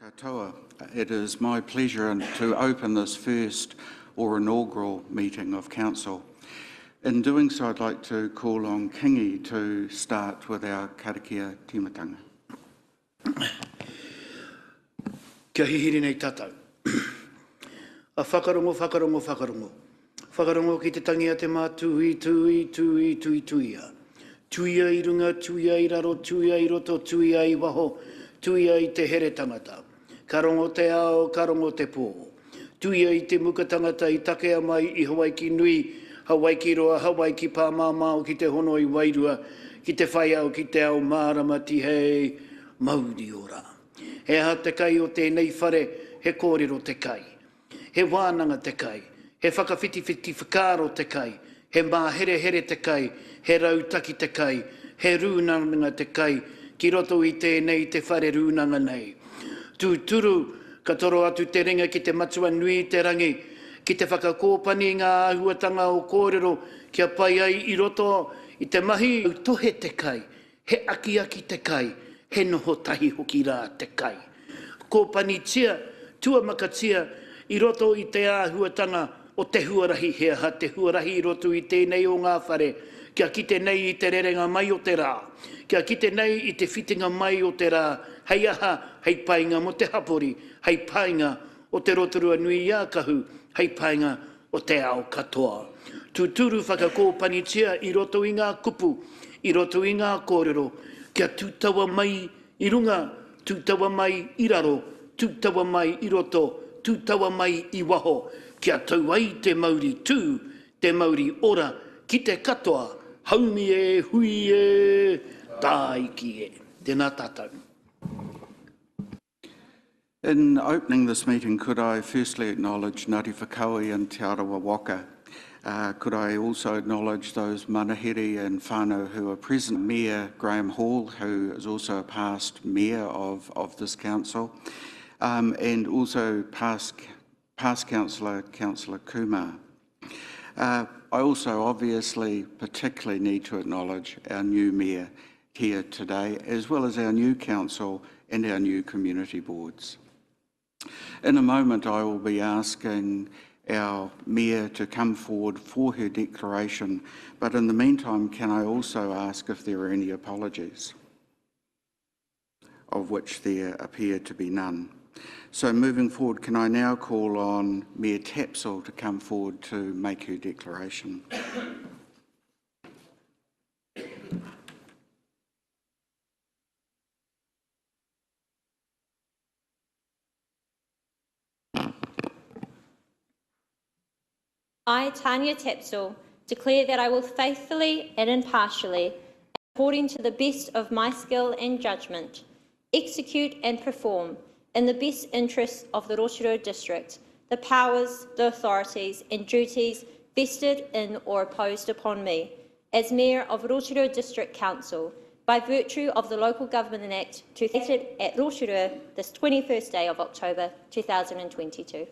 Katoa. It is my pleasure to open this first or inaugural meeting of Council. In doing so, I'd like to call on Kingi to start with our karakia timatanga. Kia hihiri nei tātou. A whakarongo, whakarongo, whakarongo. Whakarongo ki te tangia te mā tui, tui, tui, tui, tuia. Tuia I runga, tuia I raro, tuia I roto, tuia I waho, tuia I te here tangata. Karongo te ao, karongo te pō. Tuia I te muka tangata I takea mai I Hawaii ki nui, Hawaii ki roa, Hawaii ki pāmāmao, ki te hono I wairua, ki te whaiao, ki te ao mārama tihei, mauri ora. He aha te kai o tēnei whare, he kōrero te kai. He wānanga te kai, he whakawhiti-whiti whakaro te kai, he māhere-here te kai, he rautaki te kai, he rūnanga te kai, ki roto I tēnei te whare rūnanga nei. Tū turu, ka toro atu te ringa ki te matua nui te rangi, ki te whakakōpani ngā ahuatanga o kōrero, kia pai ai I roto I te mahi, tohe te kai, he aki-aki te kai, he noho tahi hoki rā te kai. Kōpani tia, tua makatia, I roto I te āhuatanga o te huarahi, he aha te huarahi I roto I tēnei o ngā whare, kia kite nei I te rerenga mai o te rā, kia kite nei I te whitinga mai o te rā, hei aha, hei painga mo te hapori, hei painga o te rotorua nui ākahu, hei painga o te ao katoa. Tūturu whakakōpanitia I roto I ngā kupu, I roto I ngā kōrero, kia tūtawa mai I runga, tūtawa mai I raro, tūtawa mai I roto, tūtawa mai I waho, kia tau ai te Māori tū, te Māori ora, ki te katoa, haumi e, hui e, tāiki e. Tēnā tātou. In opening this meeting, could I firstly acknowledge Ngāti Whakaui and Te Arawa Waka? Could I also acknowledge those manahiri and whānau who are present? Mayor Graham Hall, who is also a past mayor of this council, and also past councillor, Councillor Kumar. I also obviously particularly need to acknowledge our new mayor here today, as well as our new council and our new community boards. In a moment, I will be asking our mayor to come forward for her declaration, but in the meantime, can I also ask if there are any apologies, of which there appear to be none. So moving forward, can I now call on Mayor Tapsell to come forward to make her declaration? I, Tanya Tapsell, declare that I will faithfully and impartially, according to the best of my skill and judgment, execute and perform in the best interests of the Rotorua District the powers, the authorities and duties vested in or imposed upon me as Mayor of Rotorua District Council by virtue of the Local Government Act 2000 at Rotorua this 21st day of October 2022.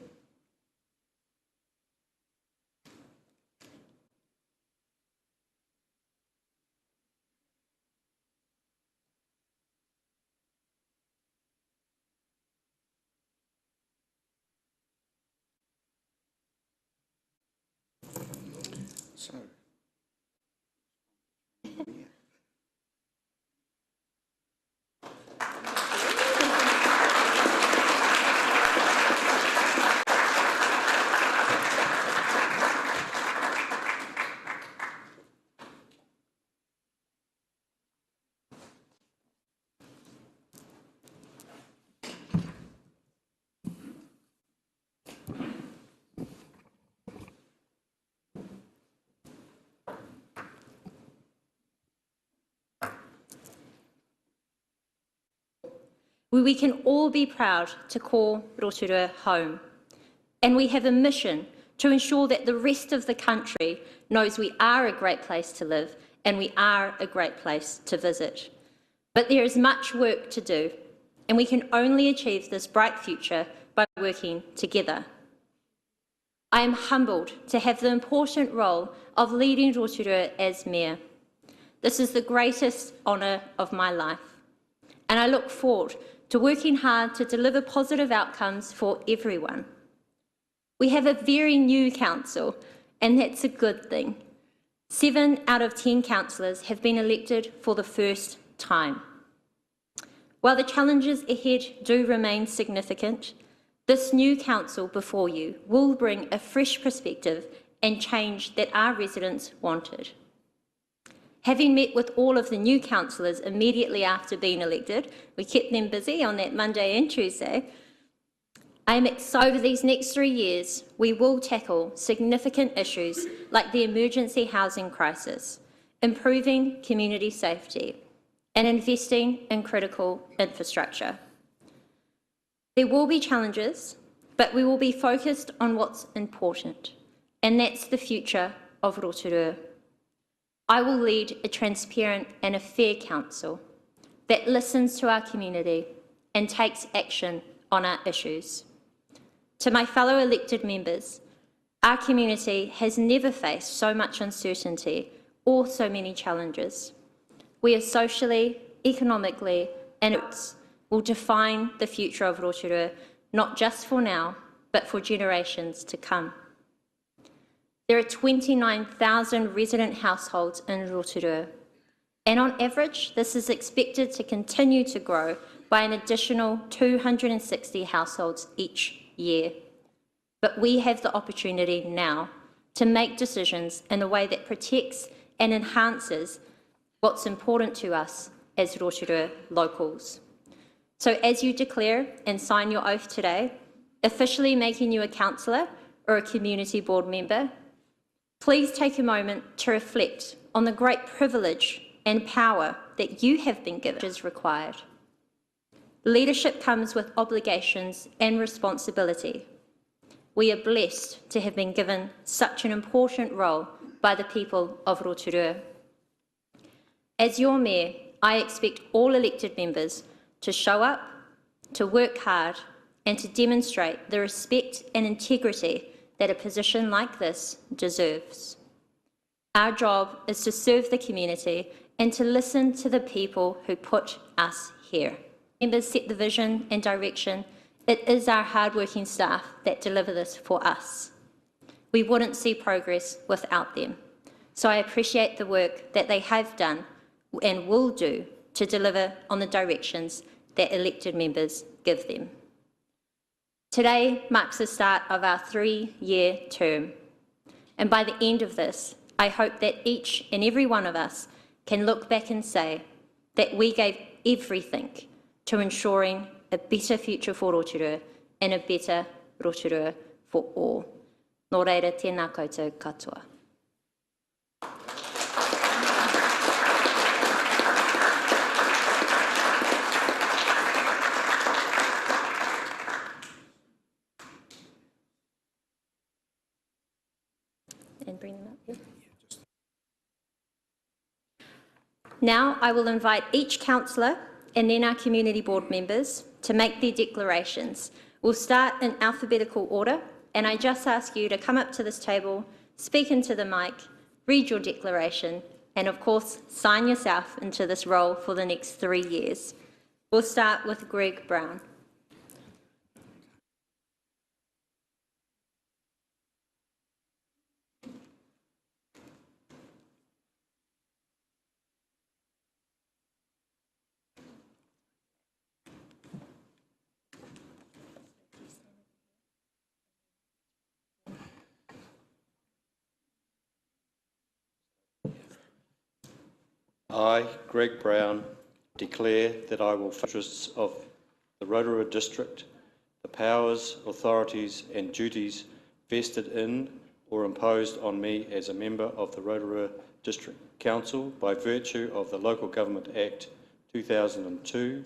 So, where we can all be proud to call Rotorua home. And we have a mission to ensure that the rest of the country knows we are a great place to live and we are a great place to visit. But there is much work to do, and we can only achieve this bright future by working together. I am humbled to have the important role of leading Rotorua as Mayor. This is the greatest honour of my life, and I look forward to working hard to deliver positive outcomes for everyone. We have a very new council, and that's a good thing. 7 out of 10 councillors have been elected for the first time. While the challenges ahead do remain significant, this new council before you will bring a fresh perspective and change that our residents wanted. Having met with all of the new councillors immediately after being elected, we kept them busy on that Monday and Tuesday. I am excited over these next 3 years, we will tackle significant issues like the emergency housing crisis, improving community safety, and investing in critical infrastructure. There will be challenges, but we will be focused on what's important, and that's the future of Rotorua. I will lead a transparent and a fair council that listens to our community and takes action on our issues. To my fellow elected members, our community has never faced so much uncertainty or so many challenges. We are socially, economically, and will define the future of Rotorua, not just for now, but for generations to come. There are 29,000 resident households in Rotorua, and on average, this is expected to continue to grow by an additional 260 households each year. But we have the opportunity now to make decisions in a way that protects and enhances what's important to us as Rotorua locals. So as you declare and sign your oath today, officially making you a councillor or a community board member, please take a moment to reflect on the great privilege and power that you have been given as required. Leadership comes with obligations and responsibility. We are blessed to have been given such an important role by the people of Rotorua. As your mayor, I expect all elected members to show up, to work hard, and to demonstrate the respect and integrity that a position like this deserves. Our job is to serve the community and to listen to the people who put us here. Members set the vision and direction. It is our hard-working staff that deliver this for us. We wouldn't see progress without them. So I appreciate the work that they have done and will do to deliver on the directions that elected members give them. Today marks the start of our 3-year term, and by the end of this, I hope that each and every one of us can look back and say that we gave everything to ensuring a better future for Rotorua and a better Rotorua for all. Nō reira, tēnā koutou katoa. And bring them up here. Now I will invite each councillor and then our community board members to make their declarations. We'll start in alphabetical order, and I just ask you to come up to this table, speak into the mic, read your declaration, and of course, sign yourself into this role for the next 3 years. We'll start with Greg Brown. I, Greg Brown, declare that I will fulfil the interests of the Rotorua District, the powers, authorities and duties vested in or imposed on me as a member of the Rotorua District Council by virtue of the Local Government Act 2002,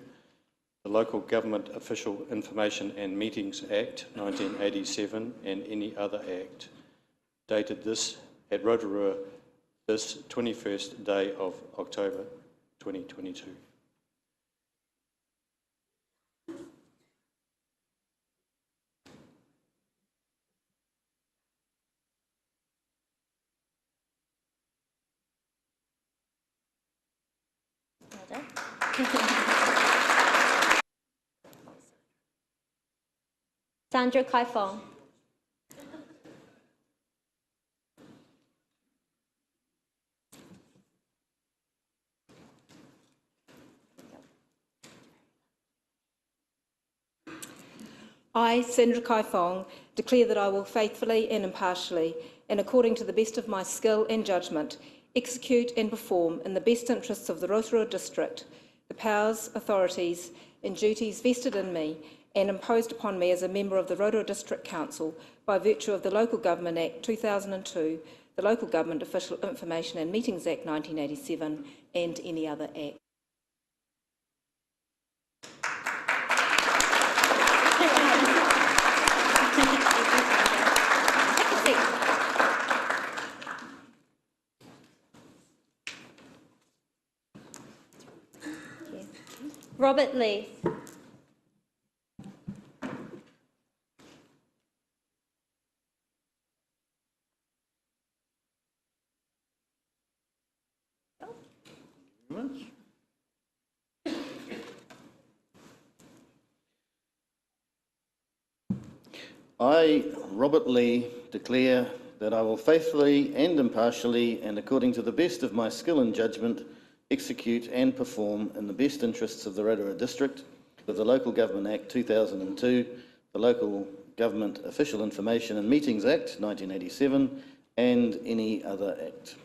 the Local Government Official Information and Meetings Act 1987 and any other act, dated this at Rotorua this 21st day of October 2022. Well done. Sandra Kaifong. I, Sandra Kaifong, declare that I will faithfully and impartially, and according to the best of my skill and judgment, execute and perform in the best interests of the Rotorua District the powers, authorities and duties vested in me and imposed upon me as a member of the Rotorua District Council by virtue of the Local Government Act 2002, the Local Government Official Information and Meetings Act 1987 and any other act. Robert Lee. I, Robert Lee, declare that I will faithfully and impartially and according to the best of my skill and judgment execute and perform in the best interests of the Rotorua District with the Local Government Act 2002, the Local Government Official Information and Meetings Act 1987 and any other act.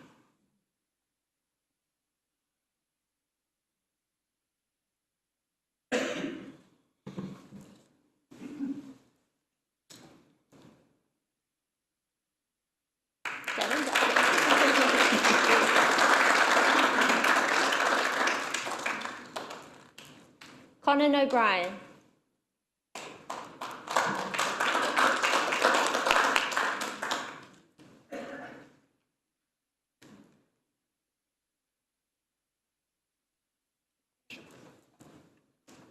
Conan O'Brien.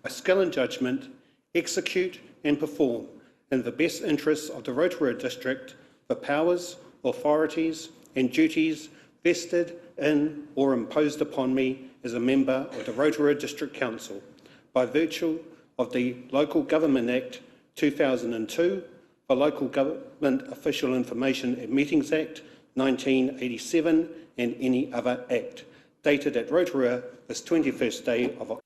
By skill and judgment, execute and perform in the best interests of the Rotorua District the powers, authorities and duties vested in or imposed upon me as a member of the Rotorua District Council by virtue of the Local Government Act 2002, the Local Government Official Information and Meetings Act 1987 and any other act, dated at Rotorua this 21st day of October.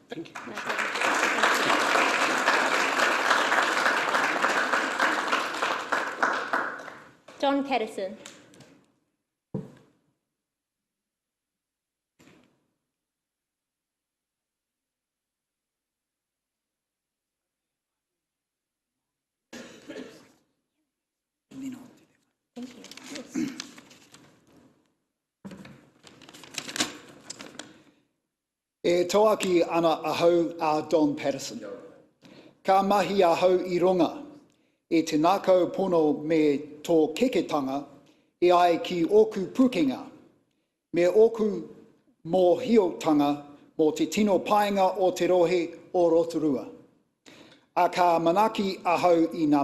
Thank you. John Patterson. Thank you. Yes. E toaki ana ahau a Don Patterson. Ka mahi ahau I ronga, e te nākau pono me tō keketanga, e ai ki oku pukenga, me oku mō hiotanga mō te tino painga o te rohe o Rotorua. A ka manaki ahau I ngā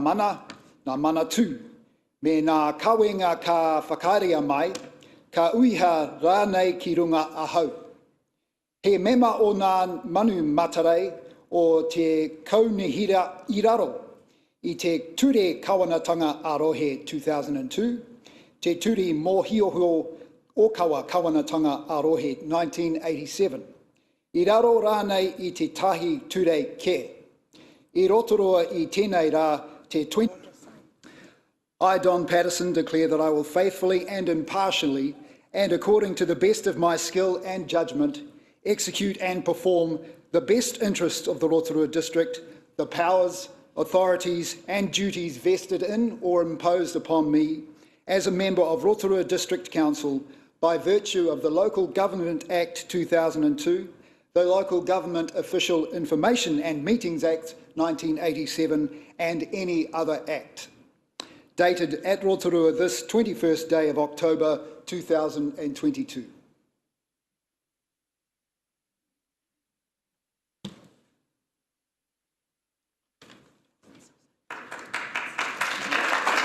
mana tū, me ngā kawenga ka whakarea mai, ka uiha rānei ki runga ahau. He mema o ngā manu matarei o te kaunihira I raro I te ture kawanatanga arohe 2002, te ture mōhiohio okawa kawanatanga arohe 1987. I raro rānei I te tahi ture ke. I Rotorua I tēnei rā te 20. I, Don Patterson, declare that I will faithfully and impartially and according to the best of my skill and judgment execute and perform the best interests of the Rotorua District, the powers, authorities and duties vested in or imposed upon me as a member of Rotorua District Council by virtue of the Local Government Act 2002, the Local Government Official Information and Meetings Act 1987 and any other act. Dated at Rotorua this 21st day of October 2022.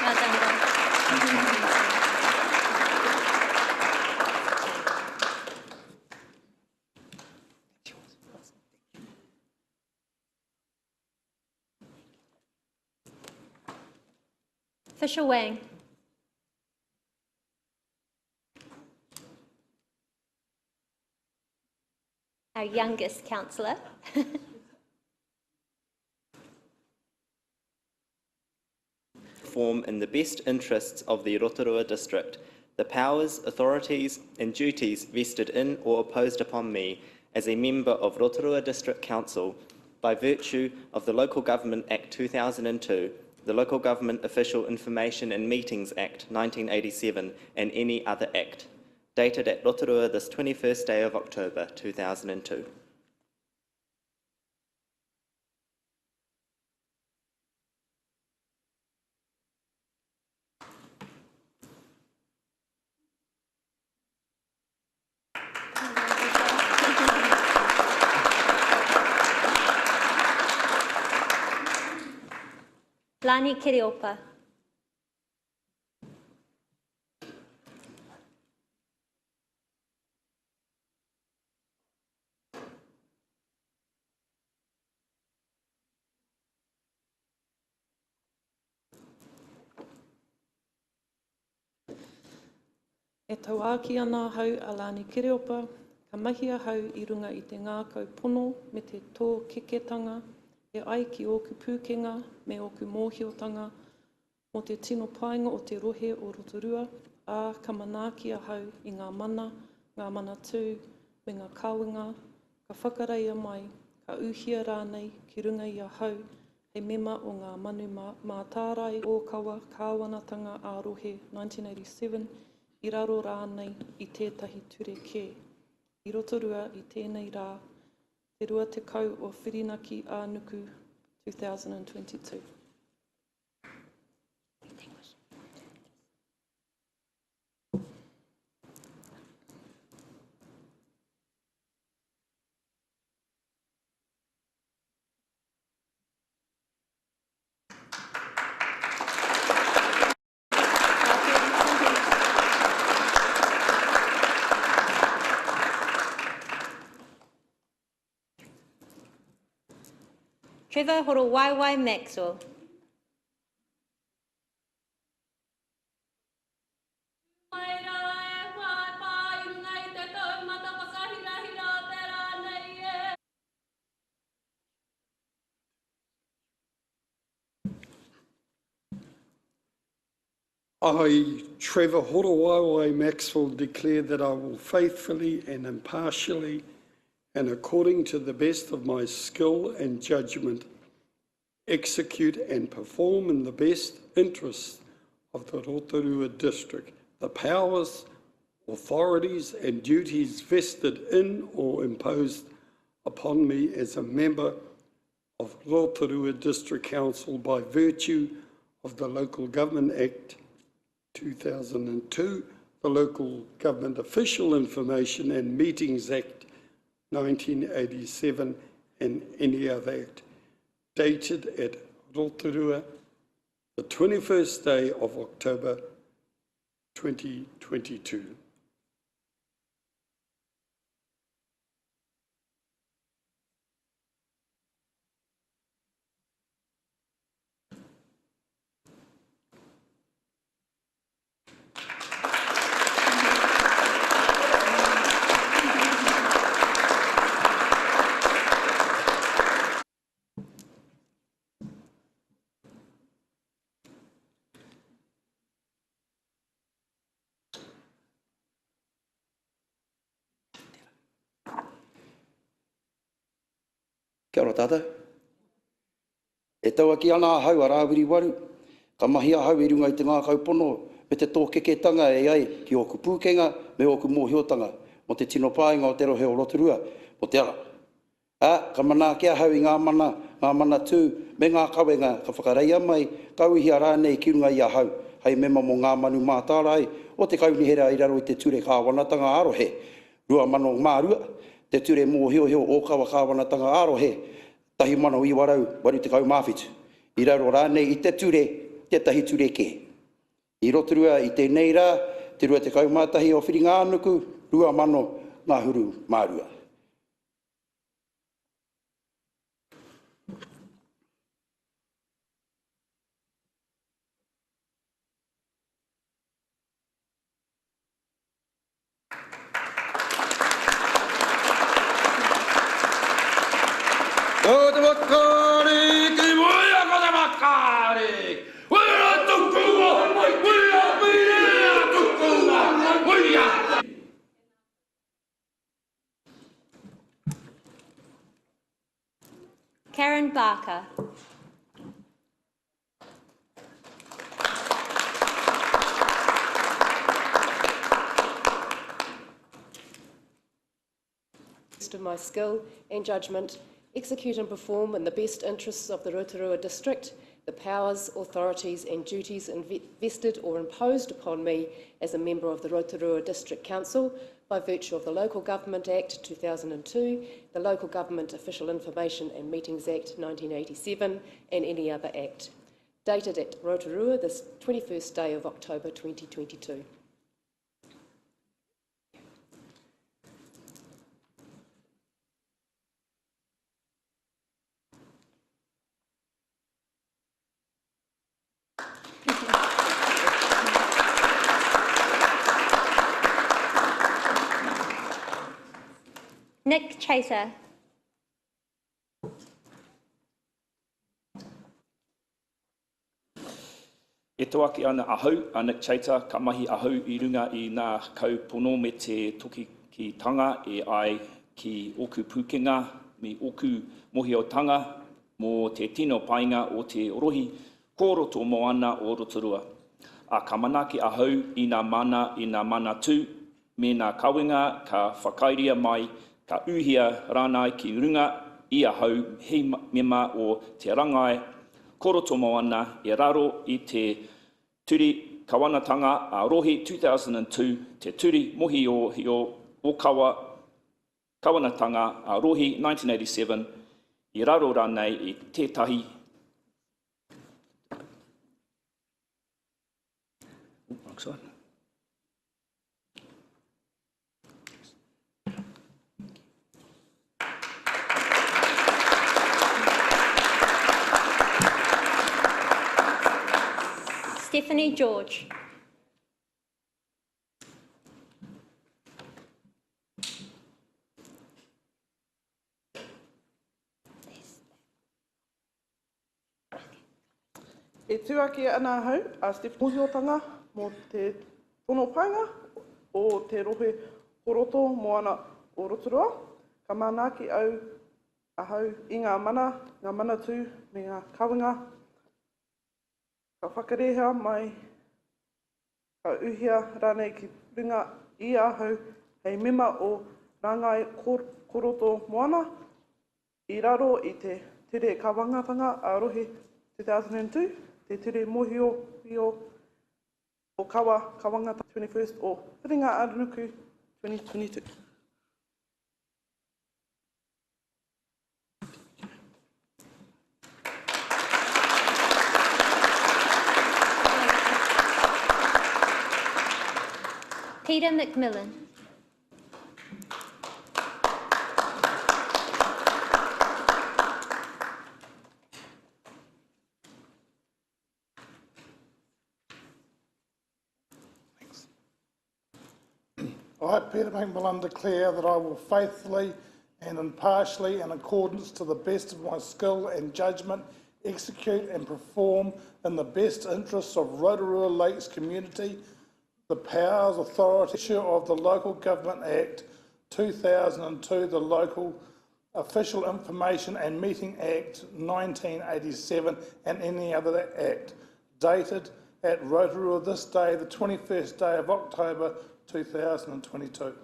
Well done, Don. Fisher Wang. Our youngest councillor. Perform in the best interests of the Rotorua district the powers, authorities and duties vested in or imposed upon me as a member of Rotorua District Council by virtue of the Local Government Act 2002, the Local Government Official Information and Meetings Act 1987 and any other act, dated at Rotorua this 21st day of October 2002. Lani Kiriopa. E tauāki ana hau a Lani Kiriopa, ka mahia hau I runga I te ngākau pono me te tō keketanga, e ai ki ōku pūkenga me ōku mōhiotanga mo te tino painga o te rohe o Rotorua, a ka manaaki a hau I ngā mana tū, me ngā kāwinga, ka whakareia mai, ka uhia rānei ki runga I a hau, he mema o ngā manu mātārai o kawa kāwanatanga a rohe 1987, I raro rānei I tētahi ture kē. I Rotorua I tēnei rā, te rua te kau o Whirinaki Ānuku 2022. Trevor Horowaiwai Maxwell. I, Trevor Horowaiwai Maxwell, declare that I will faithfully and impartially and according to the best of my skill and judgment execute and perform in the best interests of the Rotorua District the powers, authorities and duties vested in or imposed upon me as a member of Rotorua District Council by virtue of the Local Government Act 2002, the Local Government Official Information and Meetings Act 1987 and any other act, dated at Rotorua the 21st day of October 2022. Kia ora tātou. E taua ki ana hau a rāwiri waru, ka mahi a hau I runga I te ngākau pono, me te tō keketanga e ai ki oku pūkenga me oku mōhiotanga, mo te tino pāinga o te rohe o Rotorua, mo te ara. Ka mana kia hau I ngā mana tū, me ngā kawenga, ka whakareia mai, kauhia rānei ki runga I a hau, hei mema mo ngā manu mātārai, o te kaunihera I raro I te ture kāwanatanga arohe, rua mano mārua, te ture mōhio o kawa kāwanatanga arohe, tahi mano I warau, waru te kau māwhitu. I raro rānei I te ture, te tahi ture ke. I Rotorua I te nei rā, te rua te kau mātahi o whiringa ānuku, rua mano ngā huru mārua. makari, ki moia kona makari. Wera tukunga, wera wera tukunga, wera. Karen Barker. Of my skill and judgment, execute and perform in the best interests of the Rotorua District the powers, authorities and duties invested or imposed upon me as a member of the Rotorua District Council by virtue of the Local Government Act 2002, the Local Government Official Information and Meetings Act 1987 and any other act. Dated at Rotorua this 21st day of October 2022. Nick Chater. E toaki ana ahau, a Nick Chater, ka mahi ahau I runga I ngā kaupono me te toki ki tanga e ai ki oku pūkenga me oku mohiotanga mō te tino painga o te rohi kōroto moana o Rotorua. A ka manaki ahau I ngā mana tū, me ngā kawenga ka whakairia mai, ka uhia rānai ki runga I ahau hei mema o te rangai kōroto moana e raro I te turi kawanatanga a rohi 2002, te turi mohi o kawanatanga a rohi 1987, I raro rānei I tētahi. Stephanie George. E tuaki ana hau, a Stephanie mohiotanga mō te tono painga o te rohe koroto moana o Rotorua. Ka manaki au ahau I ngā mana tū me ngā kawenga. Ka whakareha mai, ka uhia rānei ki runga I ahau hei mema o rāngai koroto moana I raro I te tere kawangatanga a rohi 2002, te tere mohio o kawangata 21st o Whiringa Arunuku 2022. Peter McMillan. I, Peter McMillan, declare that I will faithfully and impartially, in accordance to the best of my skill and judgment, execute and perform in the best interests of Rotorua Lakes community the powers, authority of the Local Government Act 2002, the Local Official Information and Meeting Act 1987 and any other act, dated at Rotorua this day, the 21st day of October 2022.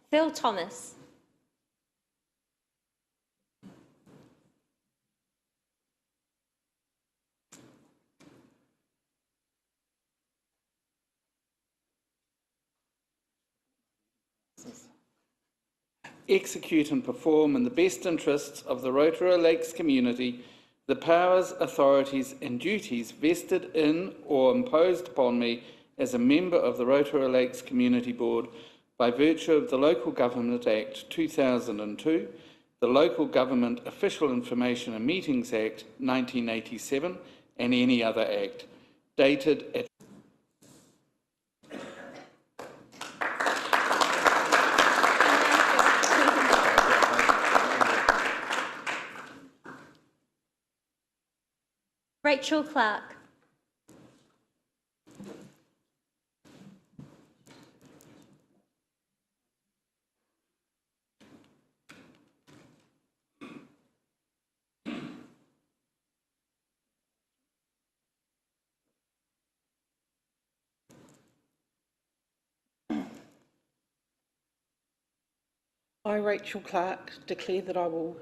Phil Thomas. Execute and perform in the best interests of the Rotorua Lakes community the powers, authorities and duties vested in or imposed upon me as a member of the Rotorua Lakes Community Board by virtue of the Local Government Act 2002, the Local Government Official Information and Meetings Act 1987, and any other act, dated at Rachel Clark. I, Rachel Clark, declare that I will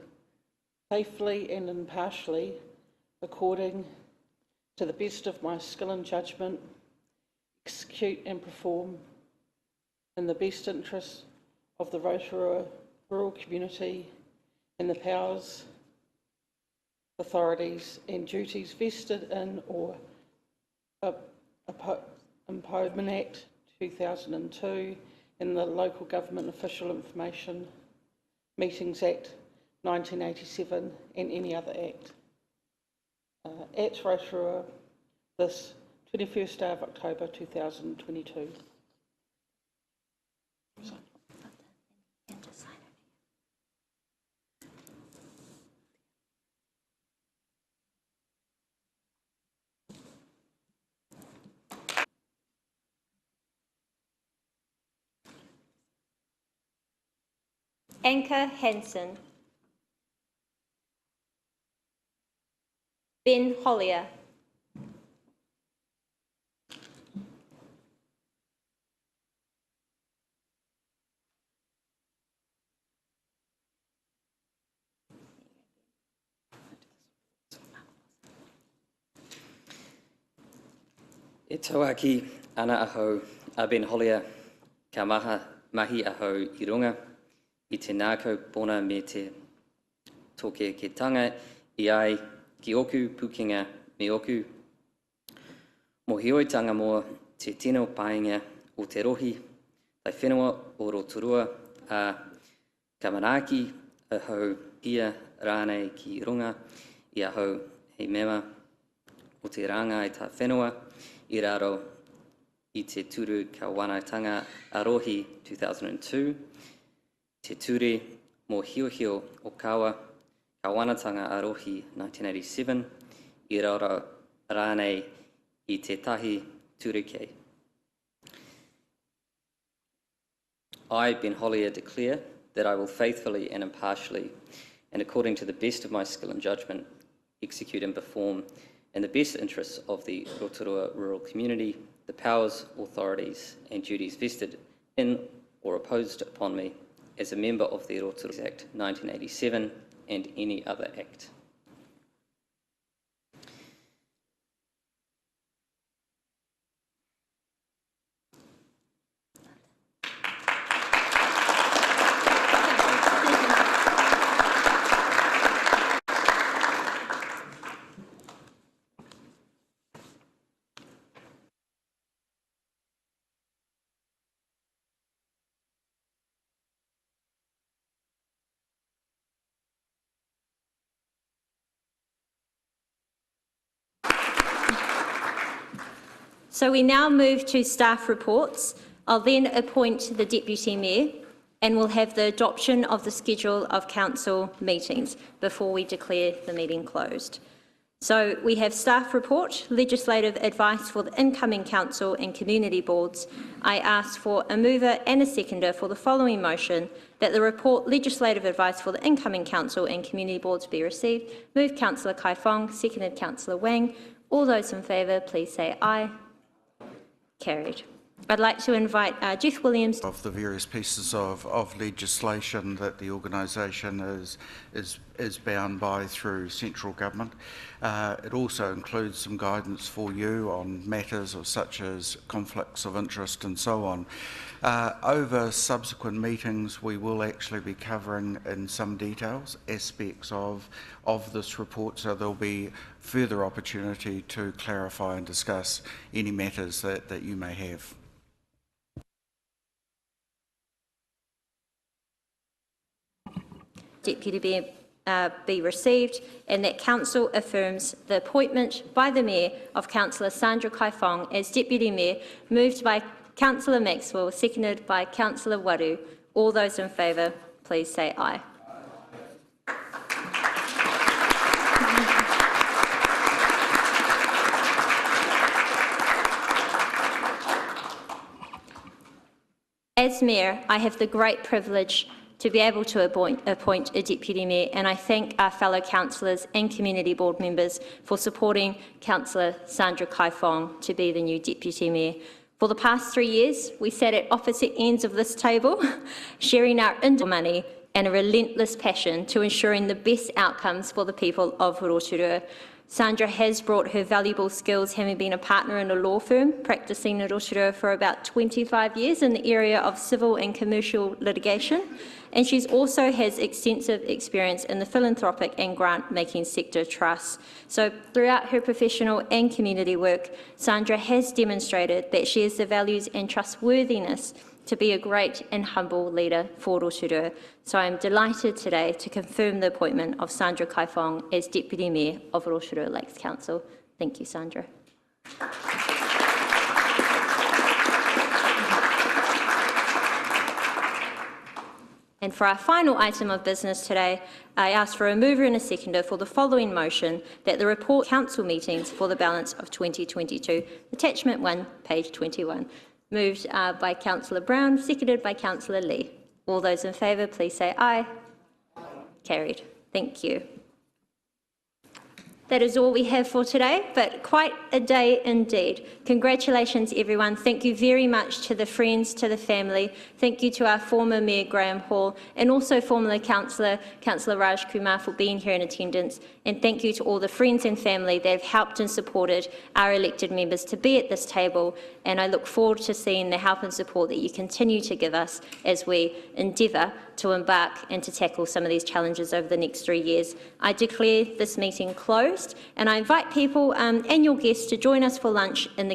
faithfully and impartially, according to the best of my skill and judgment, execute and perform in the best interests of the Rotorua rural community and the powers, authorities and duties vested in or Employment Act 2002 and the Local Government Official Information Meetings Act 1987 and any other act. At Rotorua, this 21st day of October 2022. Anka Hansen. Ben Hollier. E tauaki ana ahau a Ben Hollier, ka mahi ahau I runga, I te nākau pona me te toke ke tanga, I ai ki oku pukinga me oku. Mo hioitanga mo te tino painga o te rohi, tai whenua o Rotorua, a ka manaaki ahau ia rānei ki runga, I ahau hei mema o te ranga I tā whenua, I raro I te turu ka wanaitanga arohi 2002, te ture mo hiohio o kawa ka wanatanga arohi 1987, I raro rānei I te tahi tureke. I, Ben Hollier, declare that I will faithfully and impartially, and according to the best of my skill and judgment, execute and perform in the best interests of the Rotorua rural community, the powers, authorities and duties vested in or imposed upon me as a member of the Rotorua Act 1987 and any other act. So we now move to staff reports. I'll then appoint the Deputy Mayor and we'll have the adoption of the schedule of council meetings before we declare the meeting closed. So we have staff report, legislative advice for the incoming council and community boards. I ask for a mover and a seconder for the following motion, that the report legislative advice for the incoming council and community boards be received. Move Councillor Kai Fong, seconded Councillor Wang. All those in favour, please say aye. Carried. I'd like to invite Jeff Williams. Of the various pieces of legislation that the organisation is bound by through central government. It also includes some guidance for you on matters such as conflicts of interest and so on. Over subsequent meetings, we will actually be covering in some details aspects of this report, so there'll be further opportunity to clarify and discuss any matters that you may have. Deputy Mayor be received, and that Council affirms the appointment by the Mayor of Councillor Sandra Kaifong as Deputy Mayor, moved by Councillor Maxwell, seconded by Councillor Waru. All those in favour, please say aye. As Mayor, I have the great privilege to be able to appoint a Deputy Mayor, and I thank our fellow councillors and community board members for supporting Councillor Sandra Kaifong to be the new Deputy Mayor. For the past 3 years, we sat at opposite ends of this table, sharing our money and a relentless passion to ensuring the best outcomes for the people of Rotorua. Sandra has brought her valuable skills, having been a partner in a law firm, practising in Rotorua for about 25 years in the area of civil and commercial litigation, and she also has extensive experience in the philanthropic and grant-making sector trusts. So throughout her professional and community work, Sandra has demonstrated that she has the values and trustworthiness to be a great and humble leader for Rotorua. So I am delighted today to confirm the appointment of Sandra Kaifong as Deputy Mayor of Rotorua Lakes Council. Thank you, Sandra. And for our final item of business today, I ask for a mover and a seconder for the following motion, that the report council meetings for the balance of 2022, attachment 1, page 21. Moved by Councillor Brown, seconded by Councillor Lee. All those in favour, please say aye. Carried. Thank you. That is all we have for today, but quite a day indeed. Congratulations, everyone. Thank you very much to the friends, to the family. Thank you to our former Mayor, Graham Hall, and also former Councillor Raj Kumar, for being here in attendance. And thank you to all the friends and family that have helped and supported our elected members to be at this table. And I look forward to seeing the help and support that you continue to give us as we endeavour to embark and to tackle some of these challenges over the next 3 years. I declare this meeting closed, and I invite people and your guests to join us for lunch in the